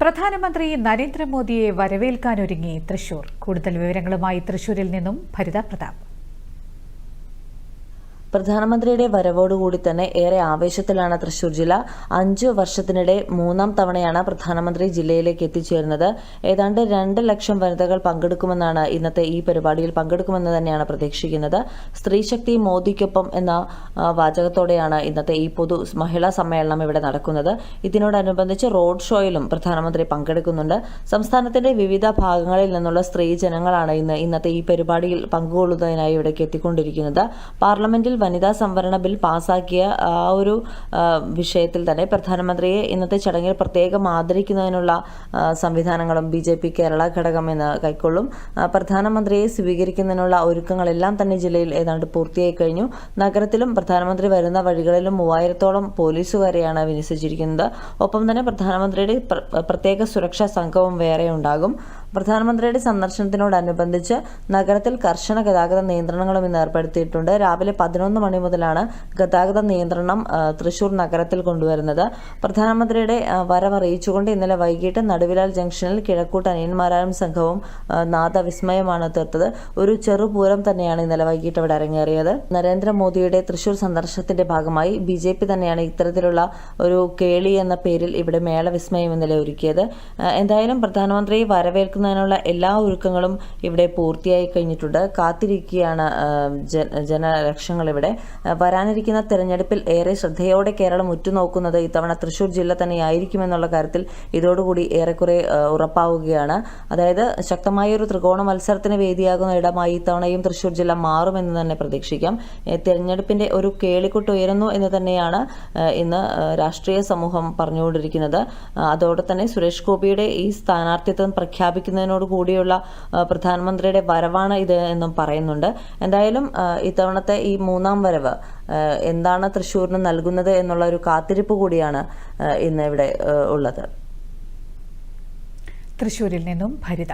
പ്രധാനമന്ത്രി നരേന്ദ്രമോദിയെ വരവേൽക്കാനൊരുങ്ങി തൃശൂർ. കൂടുതൽ വിവരങ്ങളുമായി തൃശൂരിൽ നിന്നും ഭരിത പ്രതാപ്. പ്രധാനമന്ത്രിയുടെ വരവോടുകൂടി തന്നെ ഏറെ ആവേശത്തിലാണ് തൃശൂർ ജില്ല. 5 വർഷത്തിനിടെ 3-ാം തവണയാണ് പ്രധാനമന്ത്രി ജില്ലയിലേക്ക് എത്തിച്ചേരുന്നത്. ഏതാണ്ട് 2 ലക്ഷം വനിതകൾ പങ്കെടുക്കുമെന്നാണ് ഇന്നത്തെ ഈ പരിപാടിയിൽ പങ്കെടുക്കുമെന്ന് തന്നെയാണ് പ്രതീക്ഷിക്കുന്നത്. സ്ത്രീശക്തി മോദിക്കൊപ്പം എന്ന വാചകത്തോടെയാണ് ഇന്നത്തെ ഈ പൊതു മഹിളാ സമ്മേളനം ഇവിടെ നടക്കുന്നത്. ഇതിനോടനുബന്ധിച്ച് റോഡ് ഷോയിലും പ്രധാനമന്ത്രി പങ്കെടുക്കുന്നുണ്ട്. സംസ്ഥാനത്തിന്റെ വിവിധ ഭാഗങ്ങളിൽ നിന്നുള്ള സ്ത്രീജനങ്ങളാണ് ഇന്നത്തെ ഈ പരിപാടിയിൽ പങ്കുകൊള്ളുന്നതിനായി ഇവിടേക്ക് എത്തിക്കൊണ്ടിരിക്കുന്നത്. പാർലമെന്റിൽ വനിതാ സംവരണ ബിൽ പാസാക്കിയ ആ ഒരു വിഷയത്തിൽ തന്നെ പ്രധാനമന്ത്രിയെ ഇന്നത്തെ ചടങ്ങിൽ പ്രത്യേകം ആദരിക്കുന്നതിനുള്ള സംവിധാനങ്ങളും BJP കേരള ഘടകം ഇന്ന് കൈക്കൊള്ളും. പ്രധാനമന്ത്രിയെ സ്വീകരിക്കുന്നതിനുള്ള ഒരുക്കങ്ങളെല്ലാം തന്നെ ജില്ലയിൽ ഏതാണ്ട് പൂർത്തിയായി കഴിഞ്ഞു. നഗരത്തിലും പ്രധാനമന്ത്രി വരുന്ന വഴികളിലും 3000-ഓളം പോലീസുകാരെയാണ് വിന്യസിച്ചിരിക്കുന്നത്. ഒപ്പം തന്നെ പ്രധാനമന്ത്രിയുടെ പ്രത്യേക സുരക്ഷാ സംഘവും വേറെ ഉണ്ടാകും. പ്രധാനമന്ത്രിയുടെ സന്ദർശനത്തിനോടനുബന്ധിച്ച് നഗരത്തിൽ കർശന ഗതാഗത നിയന്ത്രണങ്ങളും ഇന്ന് ഏർപ്പെടുത്തിയിട്ടുണ്ട്. രാവിലെ 11 മണി മുതലാണ് ഗതാഗത നിയന്ത്രണം തൃശൂർ നഗരത്തിൽ കൊണ്ടുവരുന്നത്. പ്രധാനമന്ത്രിയുടെ വരവറിയിച്ചുകൊണ്ട് ഇന്നലെ വൈകിട്ട് നടുവിലാൽ ജംഗ്ഷനിൽ കിഴക്കൂട്ട് അനിയന്മാരാരും സംഘവും നാദവിസ്മയമാണ് തീർത്തത്. ഒരു ചെറുപൂരം തന്നെയാണ് ഇന്നലെ വൈകിട്ട് ഇവിടെ അരങ്ങേറിയത്. നരേന്ദ്രമോദിയുടെ തൃശൂർ സന്ദർശനത്തിന്റെ ഭാഗമായി BJP തന്നെയാണ് ഇത്തരത്തിലുള്ള ഒരു കേളി എന്ന പേരിൽ ഇവിടെ മേളവിസ്മയം ഇന്നലെ ഒരുക്കിയത്. എന്തായാലും പ്രധാനമന്ത്രിയെ വരവേൽക്കുന്നതിനുള്ള എല്ലാ ഒരുക്കങ്ങളും ഇവിടെ പൂർത്തിയായി കഴിഞ്ഞിട്ടുണ്ട്. കാത്തിരിക്കുകയാണ് ജനലക്ഷങ്ങൾ. ഇവിടെ വരാനിരിക്കുന്ന തെരഞ്ഞെടുപ്പിൽ ഏറെ ശ്രദ്ധയോടെ കേരളം ഉറ്റുനോക്കുന്നത് ഇത്തവണ തൃശൂർ ജില്ല തന്നെയായിരിക്കുമെന്നുള്ള കാര്യത്തിൽ ഇതോടുകൂടി ഏറെക്കുറെ ഉറപ്പാവുകയാണ്. അതായത് ശക്തമായൊരു ത്രികോണ മത്സരത്തിന് വേദിയാകുന്ന ഇടമായി ഇത്തവണയും തൃശൂർ ജില്ല മാറുമെന്ന് തന്നെ പ്രതീക്ഷിക്കാം. തെരഞ്ഞെടുപ്പിന്റെ ഒരു കേളിക്കൊട്ട് ഉയരുന്നു എന്ന് തന്നെയാണ് ഇന്ന് രാഷ്ട്രീയ സമൂഹം പറഞ്ഞുകൊണ്ടിരിക്കുന്നത്. അതോടെ തന്നെ സുരേഷ് ഗോപിയുടെ ഈ സ്ഥാനാർത്ഥിത്വം പ്രഖ്യാപിക്കുന്നതിനോട് കൂടിയുള്ള പ്രധാനമന്ത്രിയുടെ വരവാണ് ഇത് എന്നും പറയുന്നുണ്ട്. എന്തായാലും ഇത്തവണത്തെ ഈ 3-ാം വരവ് എന്താണ് തൃശ്ശൂരിന് നൽകുന്നത് എന്നുള്ള ഒരു കാത്തിരിപ്പ് കൂടിയാണ് ഇന്ന് ഇവിടെ ഉള്ളത്. തൃശ്ശൂരിൽ നിന്നും ഭരിത.